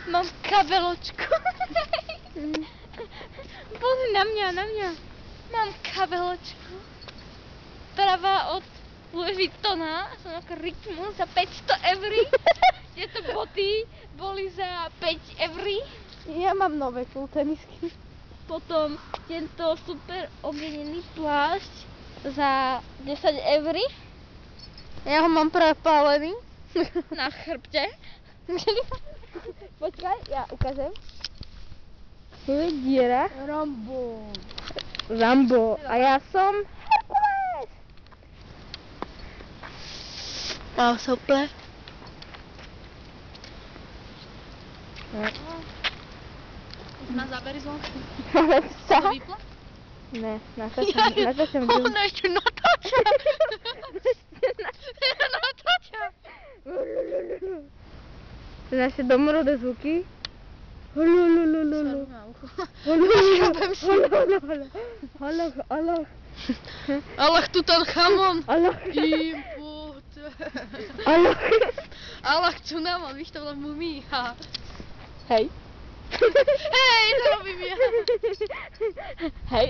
Mám kabeločku. Pozri na mňa. Mám kabeločku. Pravá od Louis Vuittona. Som ako Rytmus za 500 €. Tieto boty boli za 5 €. Ja mám nové full tenisky. Potom tento super oblenený plášť za 10 €. Ja ho mám prepálený. Na chrbte. Počkaj, ja ukážem. Tu je diera. Rambo. A ja som Herkules. Mám sople. Na zábery zvonku. Co? To vypla? Ne, natáčam. Ona ešte natáča. Natáča. To naše domorodé zvuky. Sarú na ucho. Škrabem si. Allah Tutanchamon. Impot. Allah Tsunamon, víš, to byla mumíha. Hej. Hej, to robím ja. Hej.